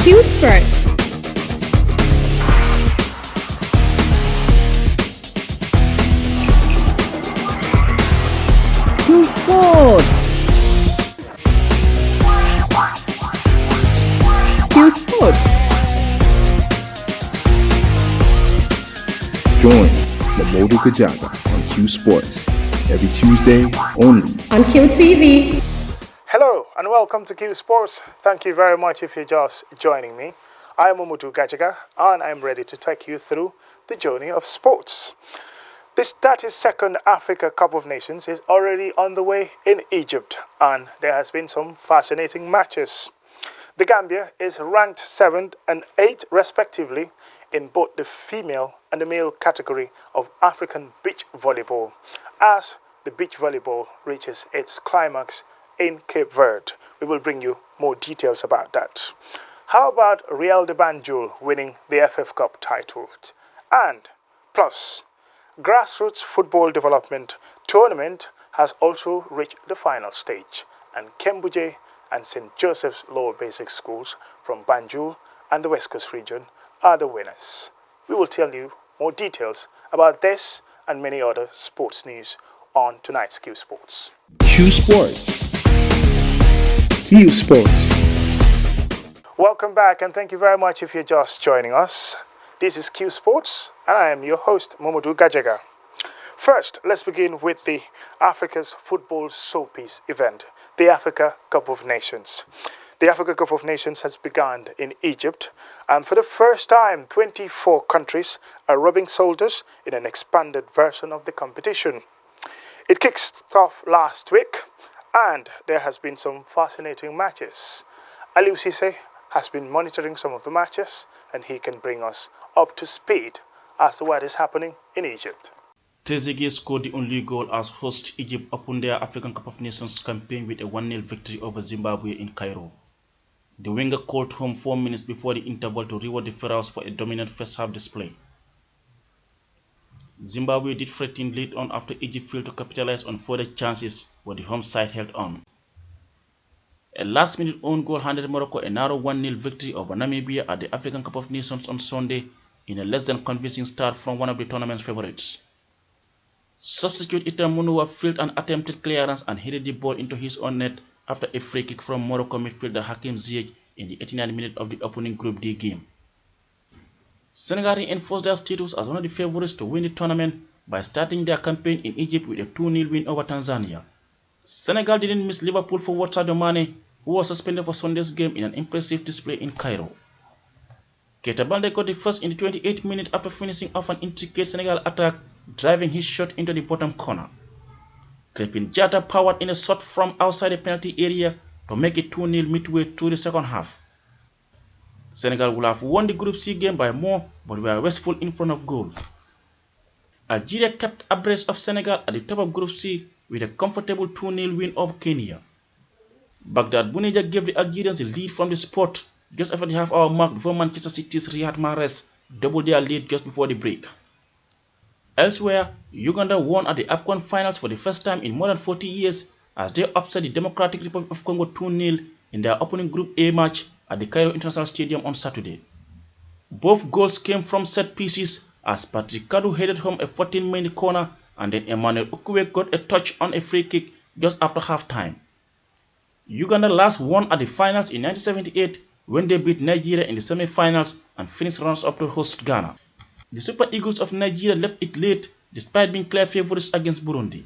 Qsports. Qsports. Qsports. Join Mamodu Kajaga on Qsports every Tuesday only On QTV. Hello and welcome to Qsports. Thank you very much if you're just joining me. I am Umutu Gajaga and I'm ready to take you through the journey of sports. This 32nd Africa Cup of Nations is already on the way in Egypt and there has been some fascinating matches. The Gambia is ranked 7th and 8th respectively in both the female and the male category of African beach volleyball as the beach volleyball reaches its climax in Cape Verde. We will bring you more details about that. How about Real de Banjul winning the FA Cup title? And plus, Grassroots Football Development Tournament has also reached the final stage and Kembuje and St. Joseph's Lower Basic Schools from Banjul and the West Coast region are the winners. We will tell you more details about this and many other sports news on tonight's Qsports. Qsports. Welcome back and thank you very much if you're just joining us. This is Qsports and I am your host, Momodu Gajaga. First, let's begin with the Africa's football showpiece event, the Africa Cup of Nations. The Africa Cup of Nations has begun in Egypt, and for the first time, 24 countries are rubbing shoulders in an expanded version of the competition. It kicked off last week, and there has been some fascinating matches. Aliou Cisse has been monitoring some of the matches, and he can bring us up to speed as to what is happening in Egypt. Trezeguet scored the only goal as host Egypt opened their African Cup of Nations campaign with a 1-0 victory over Zimbabwe in Cairo. The winger called home 4 minutes before the interval to reward the Pharaohs for a dominant first-half display. Zimbabwe did threaten lead on after Egypt failed to capitalize on further chances, but the home side held on. A last-minute own goal handed Morocco a narrow 1-0 victory over Namibia at the African Cup of Nations on Sunday in a less than convincing start from one of the tournament's favourites. Substitute Itam Munua failed an attempted clearance and headed the ball into his own net after a free kick from Morocco midfielder Hakim Ziyech in the 89th minute of the opening Group D game. Senegal reinforced their status as one of the favourites to win the tournament by starting their campaign in Egypt with a 2-0 win over Tanzania. Senegal didn't miss Liverpool forward Sadio Mane, who was suspended for Sunday's game in an impressive display in Cairo. Keita Baldé got the first in the 28th minute after finishing off an intricate Senegal attack, driving his shot into the bottom corner. Crepin Diatta powered in a shot from outside the penalty area to make it 2-0 midway through the second half. Senegal would have won the Group C game by more, but were wasteful in front of goal. Algeria kept abreast of Senegal at the top of Group C with a comfortable 2-0 win over Kenya. Baghdad Bounedjah gave the Algerians the lead from the spot just after the half-hour mark before Manchester City's Riyad Mahrez doubled their lead just before the break. Elsewhere, Uganda won at the AFCON finals for the first time in more than 40 years as they upset the Democratic Republic of Congo 2-0 in their opening Group A match at the Cairo International Stadium on Saturday. Both goals came from set pieces as Patrick Kadu headed home a 14-minute corner and then Emmanuel Okwe got a touch on a free kick just after half-time. Uganda last won at the finals in 1978 when they beat Nigeria in the semi-finals and finished runners-up to host Ghana. The Super Eagles of Nigeria left it late despite being clear favourites against Burundi.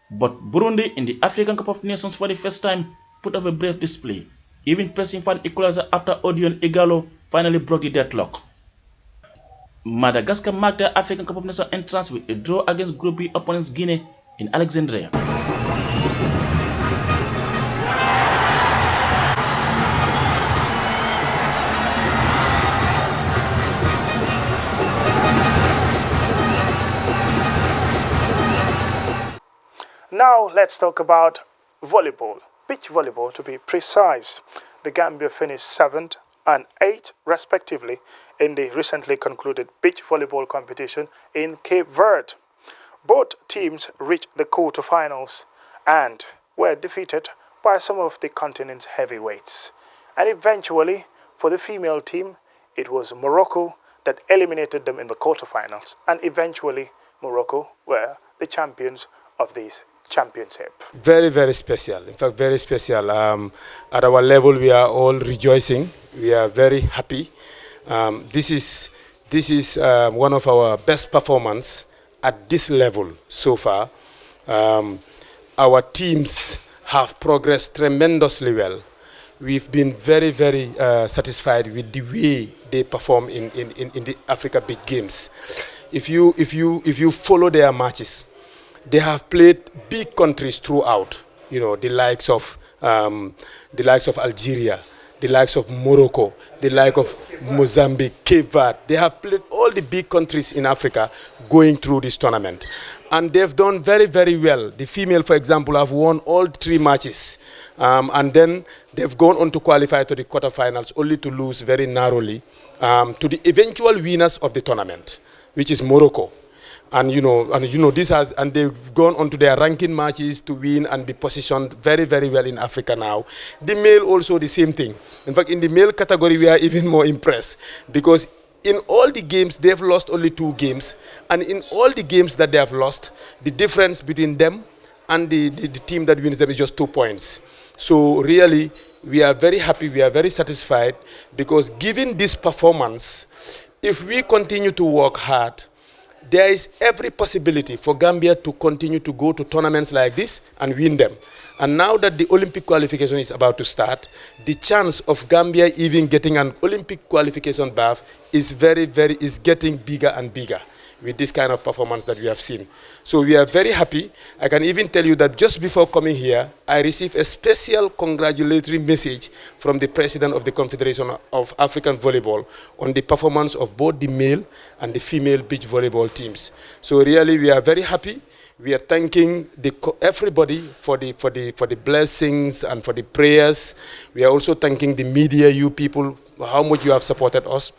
But Burundi in the African Cup of Nations for the first time put up a brave display, even pressing for an equalizer after Odion Igalo finally broke the deadlock. Madagascar marked their African Cup of Nations entrance with a draw against Group B opponents Guinea in Alexandria. Now let's talk about volleyball, beach volleyball to be precise. The Gambia finished 7th and 8th respectively in the recently concluded beach volleyball competition in Cape Verde. Both teams reached the quarterfinals and were defeated by some of the continent's heavyweights and eventually For the female team, it was Morocco that eliminated them in the quarterfinals, and eventually Morocco were the champions of this championship. Very, very special. In fact, very special. At our level, we are all rejoicing. We are very happy. This is one of our best performance at this level so far. Our teams have progressed tremendously well. We've been very, very satisfied with the way they perform in the Africa Big Games. If you follow their matches, they have played big countries throughout. You know, the likes of Algeria, the likes of Morocco, the likes of Mozambique, Cape Verde. They have played all the big countries in Africa going through this tournament. And they've done very, very well. The female, for example, have won all 3 matches. And then they've gone on to qualify to the quarterfinals, only to lose very narrowly to the eventual winners of the tournament, which is Morocco. And they've gone on to their ranking matches to win and be positioned very, very well in Africa now. The male also the same thing. In fact, in the male category, we are even more impressed because in all the games, they've lost only 2 games. And in all the games that they have lost, the difference between them and the team that wins them is just 2 points. So really, we are very happy, we are very satisfied because given this performance, if we continue to work hard, there is every possibility for Gambia to continue to go to tournaments like this and win them. And now that the Olympic qualification is about to start, the chance of Gambia even getting an Olympic qualification berth is getting bigger and bigger with this kind of performance that we have seen. So we are very happy. I can even tell you that just before coming here, I received a special congratulatory message from the president of the Confederation of African Volleyball on the performance of both the male and the female beach volleyball teams. So really, we are very happy. We are thanking everybody for the blessings and for the prayers. We are also thanking the media, you people, how much you have supported us.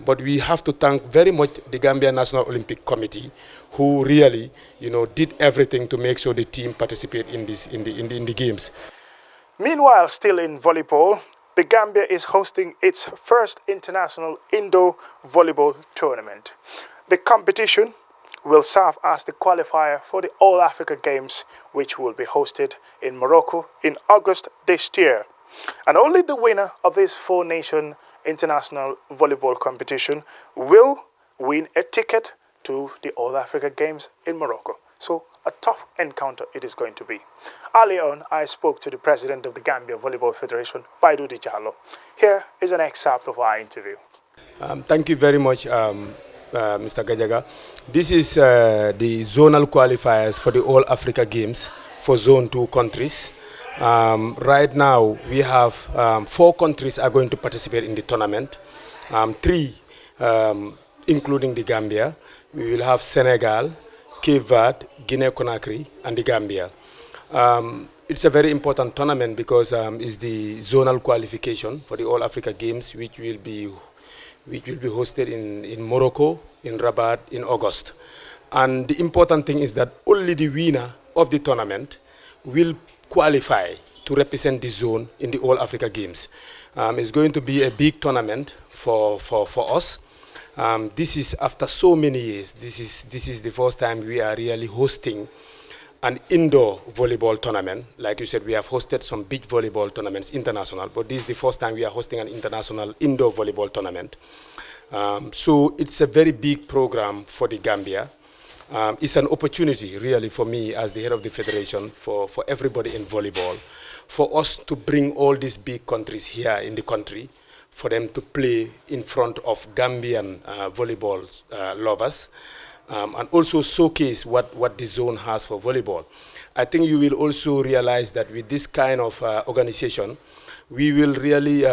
But we have to thank very much the Gambia National Olympic Committee, who really, did everything to make sure the team participate in the games. Meanwhile, still in volleyball, the Gambia is hosting its first international indoor volleyball tournament. The competition will serve as the qualifier for the All Africa Games, which will be hosted in Morocco in August this year. And only the winner of this 4-nation international volleyball competition will win a ticket to the All Africa Games in Morocco. So a tough encounter it is going to be. Earlier on, I spoke to the president of the Gambia Volleyball Federation, Baidu Dijallo. Here is an excerpt of our interview. Thank you very much, Mr. Gajaga. This is the zonal qualifiers for the All Africa Games for Zone 2 countries. Right now, we have 4 countries are going to participate in the tournament. 3, including the Gambia. We will have Senegal, Cape Verde, Guinea-Conakry, and the Gambia. It's a very important tournament because it's the zonal qualification for the All Africa Games, which will be hosted in Morocco, in Rabat, in August. And the important thing is that only the winner of the tournament will qualify to represent the zone in the All Africa Games. It's going to be a big tournament for us. This is after so many years. This is the first time we are really hosting an indoor volleyball tournament. Like you said, we have hosted some beach volleyball tournaments international, but this is the first time we are hosting an international indoor volleyball tournament. So it's a very big program for the Gambia. It's an opportunity really for me as the head of the federation, for everybody in volleyball, for us to bring all these big countries here in the country, for them to play in front of Gambian volleyball lovers, and also showcase what the zone has for volleyball. I think you will also realize that with this kind of organization, we will really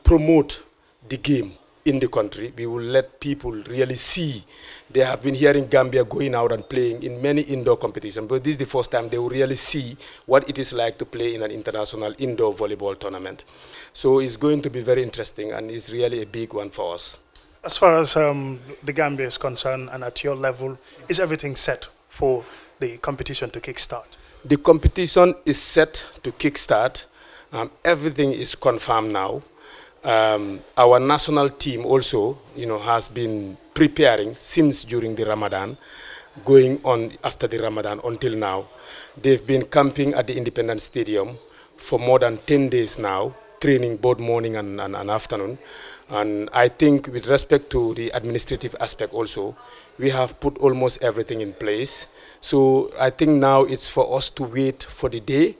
promote the game in the country. We will let people really see. They have been here in Gambia going out and playing in many indoor competitions, but this is the first time they will really see what it is like to play in an international indoor volleyball tournament. So it's going to be very interesting, and it's really a big one for us. As far as the Gambia is concerned, and at your level, is everything set for the competition to kickstart? The competition is set to kickstart. Everything is confirmed now. Our national team also, has been preparing since during the Ramadan, going on after the Ramadan until now. They've been camping at the Independence Stadium for more than 10 days now, training both morning and afternoon. And I think with respect to the administrative aspect also, we have put almost everything in place. So I think now it's for us to wait for the day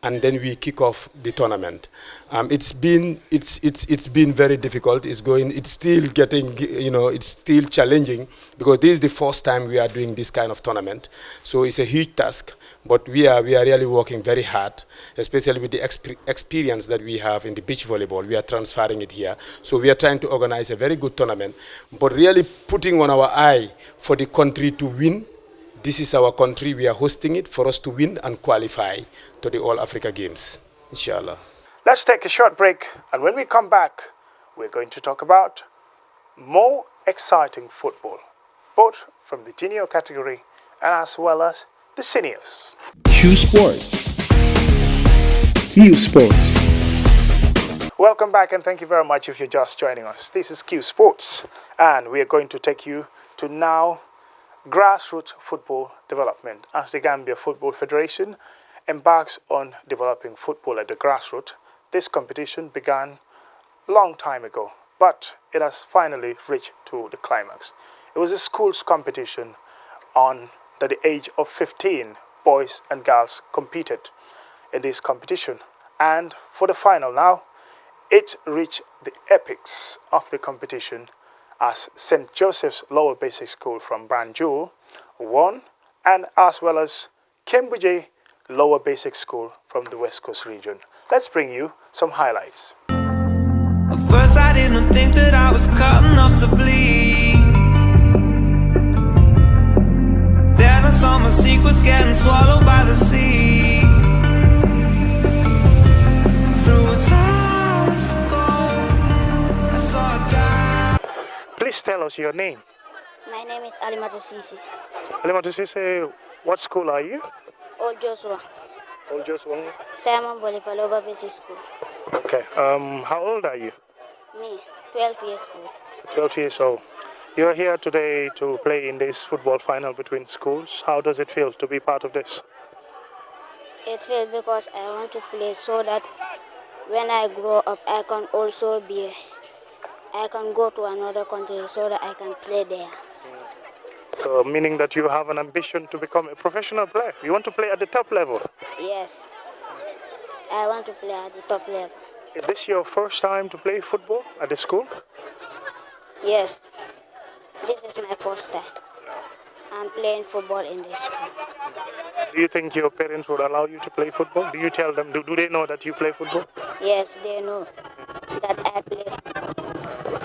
and then we kick off the tournament. It's been very difficult. It's still getting, it's still challenging because this is the first time we are doing this kind of tournament. So it's a huge task, but we are really working very hard, especially with the experience that we have in the beach volleyball. We are transferring it here. So we are trying to organize a very good tournament, but really putting on our eye for the country to win. This is our country, we are hosting it for us to win and qualify to the All Africa Games, inshallah. Let's take a short break, and when we come back, we're going to talk about more exciting football, both from the junior category and as well as the seniors. Qsports. Qsports. Welcome back, and thank you very much if you're just joining us. This is Qsports, and we are going to take you to now grassroots football development as the Gambia Football Federation embarks on developing football at the grassroots. This competition began a long time ago, but it has finally reached to the climax. It was a schools competition on the age of 15. Boys and girls competed in this competition, and for the final now, it reached the epics of the competition as St. Joseph's Lower Basic School from Banjul won, and as well as Cambridge Lower Basic School from the West Coast region. Let's bring you some highlights. At first I didn't think that I was cut enough to bleed. Then I saw my secrets getting swallowed by the sea. Through a telescope I saw a guy. Please tell us your name. My name is Alimatu Sisi. Alimatu Sisi, what school are you? Old Joshua. Old Joshua. Simon Bolivar Lower Basic School. Okay. How old are you? Me, 12 years old. 12 years old. You're here today to play in this football final between schools. How does it feel to be part of this? It feels because I want to play so that when I grow up, I can go to another country so that I can play there. Meaning that you have an ambition to become a professional player. You want to play at the top level. Yes, I want to play at the top level. Is this your first time to play football at the school? Yes, this is my first time. I'm playing football in this school. Do you think your parents would allow you to play football? Do you tell them, do they know that you play football? Yes, they know that I play football.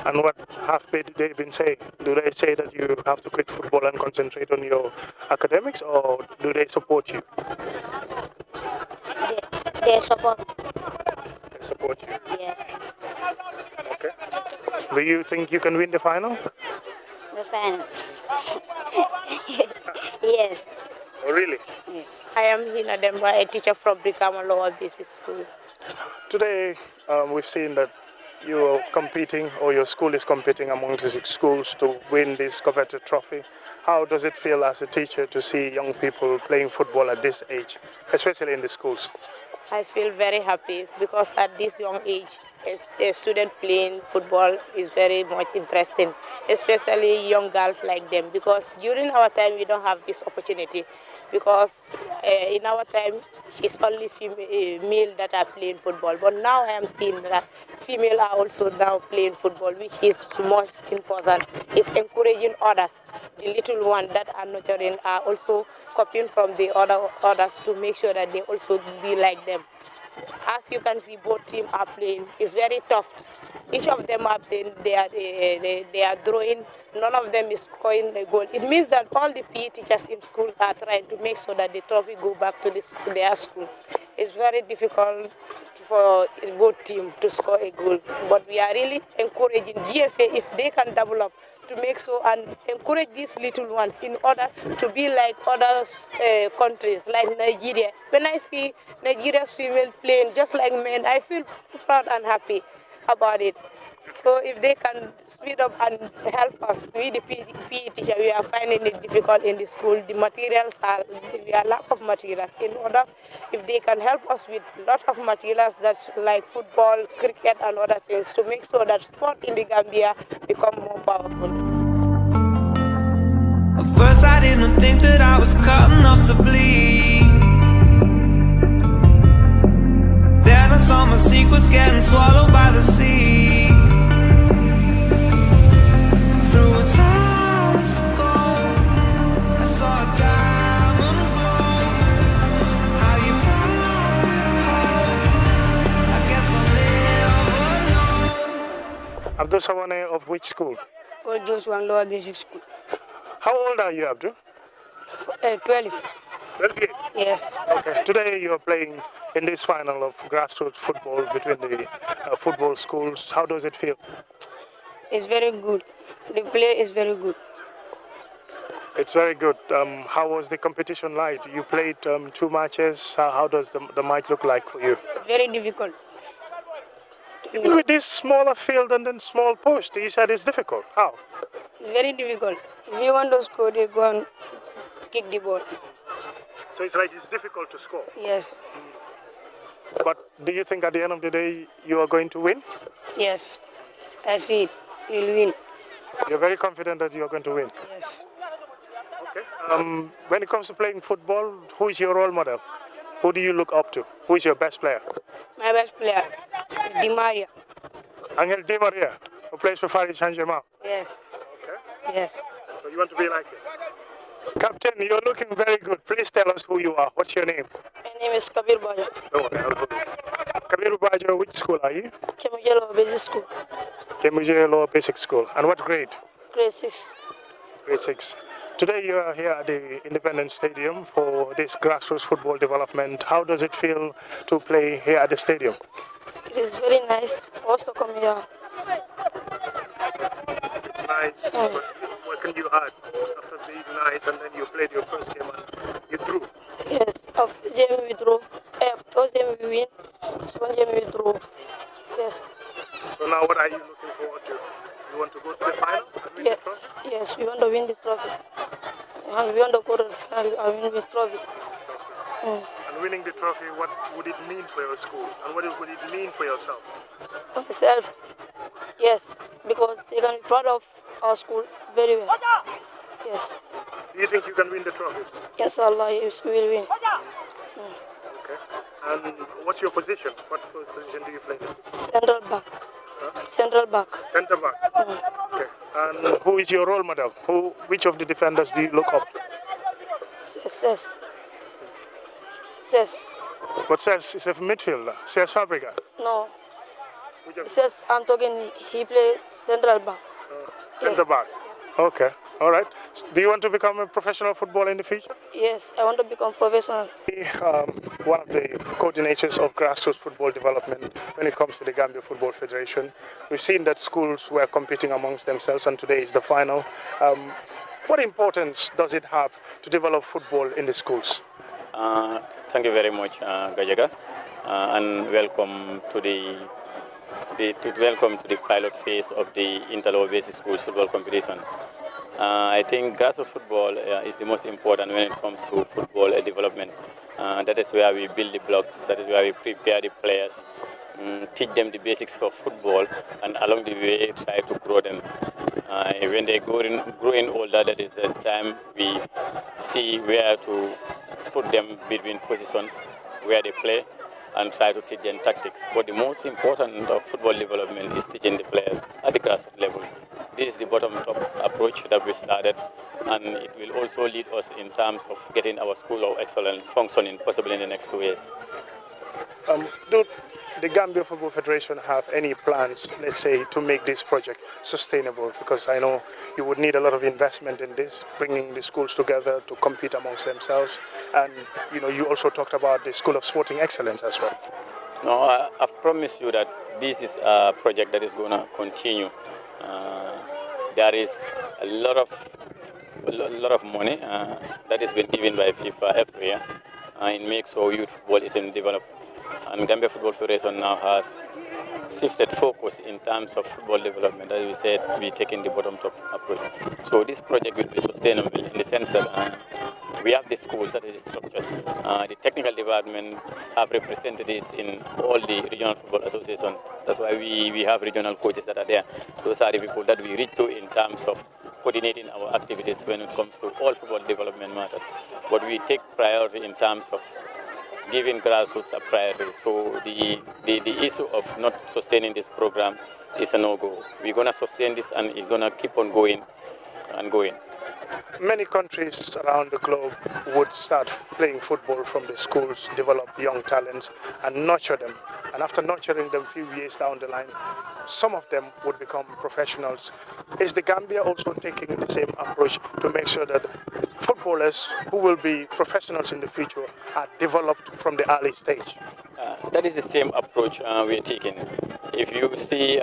And what have they been saying? Do they say that you have to quit football and concentrate on your academics, or do they support you? They support me. They support you? Yes. Okay. Do you think you can win the final? The final. Yes. Oh, really? Yes. I am Hina Demba, a teacher from Brikama Lower Basic School. Today, we've seen that you are competing, or your school is competing among the schools to win this coveted trophy. How does it feel as a teacher to see young people playing football at this age, especially in the schools? I feel very happy because at this young age, a student playing football is very much interesting, especially young girls like them, because during our time we don't have this opportunity, because in our time it's only male that are playing football, but now I am seeing that female are also now playing football, which is most important. It's encouraging others, the little ones that are nurturing are also copying from the others to make sure that they also be like them. As you can see, both teams are playing. It's very tough. Each of them are playing. They are drawing. None of them is scoring a goal. It means that all the PE teachers in school are trying to make sure that the trophy go back to their school. It's very difficult for a good team to score a goal. But we are really encouraging GFA, if they can develop, to make so and encourage these little ones in order to be like other countries like Nigeria. When I see Nigeria's female playing just like men, I feel proud and happy. about it. So if they can speed up and help us, we the PE teacher, we are finding it difficult in the school. The materials are, we are lack of materials. In order, if they can help us with a lot of materials that's like football, cricket and other things to make sure that sport in the Gambia become more powerful. At first I didn't think that I was cut enough to bleed. Then I saw my secrets getting swallowed by the sea. Through a telescope, I saw a diamond glow. How you brought me home. I guess I'll never know. Abdul Sawane of which school? Old Joshua Lower Basic School. How old are you, Abdul? 12. 12 years. Yes. Okay. Today you are playing in this final of grassroots football between the football schools. How does it feel? It's very good. The play is very good. It's very good. How was the competition like? You played 2 matches. How does the match look like for you? Very difficult. Even with this smaller field and then small post, you said it's difficult. How? Very difficult. If you want to score, you go and kick the ball. So it's like it's difficult to score. Yes. But do you think at the end of the day you are going to win? Yes. I see it. You'll win. You're very confident that you are going to win. Yes. Okay. When it comes to playing football, who is your role model? Who do you look up to? Who is your best player? My best player is Di Maria. Angel Di Maria, who plays for Paris Saint-Germain. Yes. Okay. Yes. So you want to be like him? Captain, you're looking very good. Please tell us who you are. What's your name? My name is Kabir Baja. Oh, okay, I'll hold you. Kabir Bajo, which school are you? Kemujelo Basic School. Kemuje Lower Basic School. And what grade? Grade 6. Grade 6. Today you are here at the Independence Stadium for this grassroots football development. How does it feel to play here at the stadium? It is very nice for us to come here. It's nice, but what can you add after being nice and then you played your first game and you drew? Yes. First game we draw. First game we win. Second game we draw. Yes. So now what are you looking forward to? You want to go to the final and win the trophy? Yes, we want to win the trophy. And we want to go to the final and win the trophy. And winning the trophy, what would it mean for your school? And what would it mean for yourself? Myself, yes, because they can be proud of our school very well. Yes. Do you think you can win the trophy? Yes, Allah, yes, we will win. Okay. And what's your position? What position do you play? Central back. Huh? Central back. Centre back. Okay. And who is your role model? Which of the defenders do you look up to? Ses. What says is a midfielder? Says Fabrica. No. Which of Ses, I'm talking, he played central back. Centre back. Okay. All right. Do you want to become a professional footballer in the future? Yes, I want to become professional. One of the coordinators of grassroots football development when it comes to the Gambia Football Federation. We've seen that schools were competing amongst themselves and today is the final. What importance does it have to develop football in the schools? Thank you very much, Gajaga, and welcome to the pilot phase of the Interlower Basic Schools football competition. I think grassroots football is the most important when it comes to football development. That is where we build the blocks, that is where we prepare the players, teach them the basics for football, and along the way try to grow them. When they grow in older, that is the time we see where to put them between positions where they play and try to teach them tactics. But the most important of football development is teaching the players at the grassroots level. This is the bottom-top approach that we started, and it will also lead us in terms of getting our school of excellence functioning possibly in the next 2 years. Do the Gambia Football Federation have any plans, let's say, to make this project sustainable? Because I know you would need a lot of investment in this, bringing the schools together to compete amongst themselves. And, you also talked about the School of Sporting Excellence as well. No, I've promised you that this is a project that is going to continue. There is a lot of money that has been given by FIFA every year in make sure youth football is developed. And Gambia Football Federation now has shifted focus in terms of football development. As we said, we're taking the bottom-top approach. So this project will be sustainable in the sense that we have the schools, that is the structures. The technical department have representatives in all the regional football associations. That's why we have regional coaches that are there. Those are the people that we reach to in terms of coordinating our activities when it comes to all football development matters. But we take priority in terms of giving grassroots a priority. So the issue of not sustaining this program is a no-go. We're going to sustain this and it's going to keep on going and going. Many countries around the globe would start playing football from the schools, develop young talents and nurture them. And after nurturing them a few years down the line, some of them would become professionals. Is the Gambia also taking the same approach to make sure that footballers who will be professionals in the future are developed from the early stage? That is the same approach we're taking. If you see,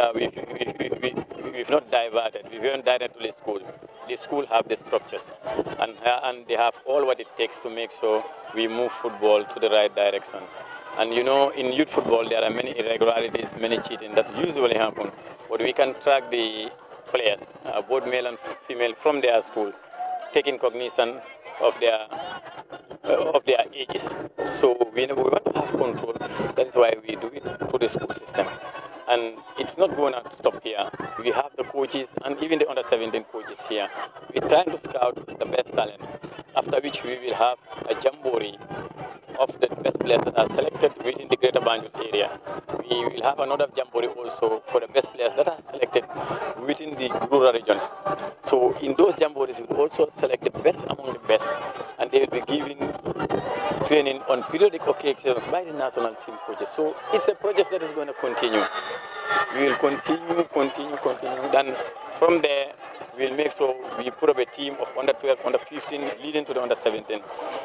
we've not diverted. We haven't diverted to the school. The school have the structures, and they have all what it takes to make sure we move football to the right direction. And you know, in youth football, there are many irregularities, many cheating that usually happen. But we can track the players, both male and female, from their school, taking cognizance of their ages. So we want to have control. That is why we do it through the school system. And it's not going to stop here. We have the coaches and even the under-17 coaches here. We're trying to scout the best talent, after which we will have a jamboree of the best players that are selected within the Greater Banjul area. We will have another jamboree also for the best players that are selected within the rural regions. So in those jamborees, we will also select the best among the best, and they will be given training on periodic occasions by the national team coaches. So it's a project that is going to continue. We will continue. Then from there, we'll make sure we put up a team of under 12, under 15, leading to the under 17.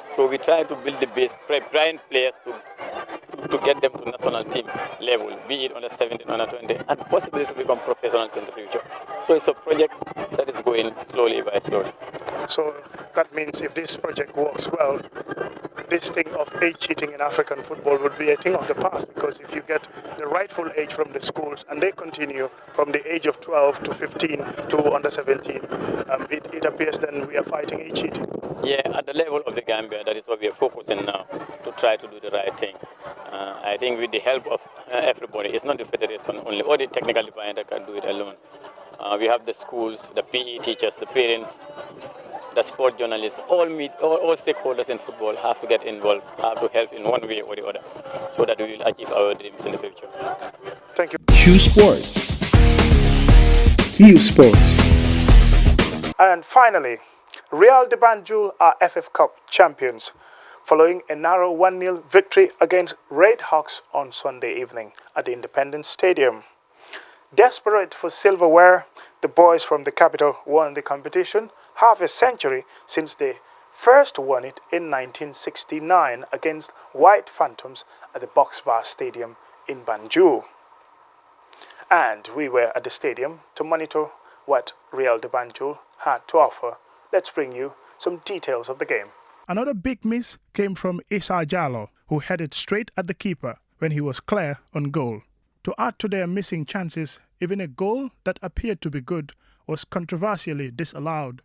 So we try to build the base, prime players to get them to national team level, be it under 17, under 20, and possibly to become professionals in the future. So it's a project that is going slowly by slowly. So that means if this project works well, this thing of age cheating in African football would be a thing of the past, because if you get the rightful age from the schools and they continue from the age of 12 to 15 to under 17, it appears then we are fighting age cheating. Yeah, at the level of the Gambia, that is what we are focusing now, to try to do the right thing. I think with the help of everybody, it's not the federation only, or the technical department that can do it alone. We have the schools, the PE teachers, the parents, the sport journalists, all stakeholders in football have to get involved, have to help in one way or the other, so that we will achieve our dreams in the future. Thank you. Qsports. Qsports. And finally, Real de Banjul are FA Cup champions, following a narrow 1-0 victory against Red Hawks on Sunday evening at the Independence Stadium. Desperate for silverware, the boys from the capital won the competition half a century since they first won it in 1969 against White Phantoms at the Box Bar Stadium in Banjul. And we were at the stadium to monitor what Real de Banjul had to offer. Let's bring you some details of the game. Another big miss came from Issa Jallo, who headed straight at the keeper when he was clear on goal. To add to their missing chances, even a goal that appeared to be good was controversially disallowed.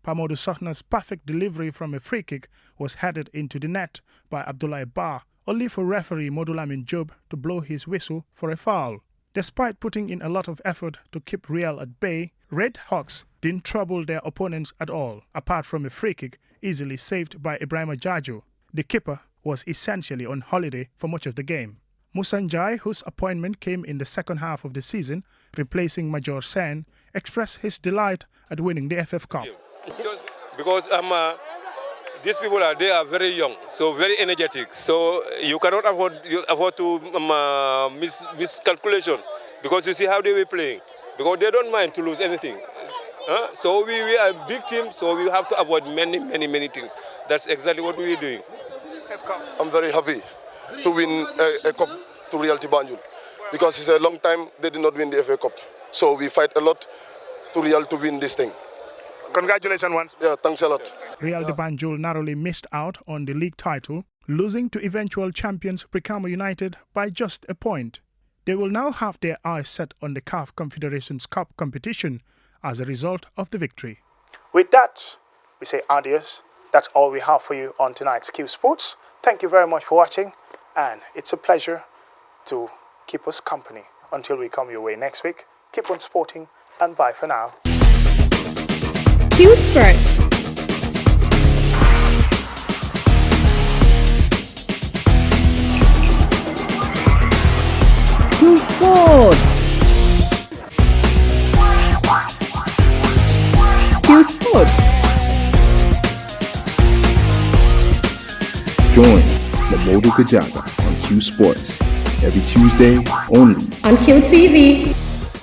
Pamodu Sohna's perfect delivery from a free kick was headed into the net by Abdullah Ba, only for referee Modulamin Job to blow his whistle for a foul. Despite putting in a lot of effort to keep Real at bay, Red Hawks didn't trouble their opponents at all, apart from a free kick easily saved by Ibrahima Jaju. The keeper was essentially on holiday for much of the game. Musanjai, whose appointment came in the second half of the season, replacing Major Sen, expressed his delight at winning the FF Cup. Because these people they are very young, so very energetic. So you cannot afford to miscalculations, because you see how they were playing. Because they don't mind to lose anything. So we are a big team, so we have to avoid many things. That's exactly what we are doing. I'm very happy to win a cup to Real de Banjul, because it's a long time they did not win the FA Cup. So we fight a lot to Real to win this thing. Congratulations once. Yeah, thanks a lot. Real de Banjul narrowly missed out on the league title, losing to eventual champions Brikama United by just a point. They will now have their eyes set on the CAF Confederations Cup competition as a result of the victory. With that, we say adios. That's all we have for you on tonight's Q Sports. Thank you very much for watching, and it's a pleasure to keep us company until we come your way next week. Keep on sporting, and bye for now. Qsports. Qsports. Qsports. Join Mamodu Kajaga on Q Sports every Tuesday only On QTV.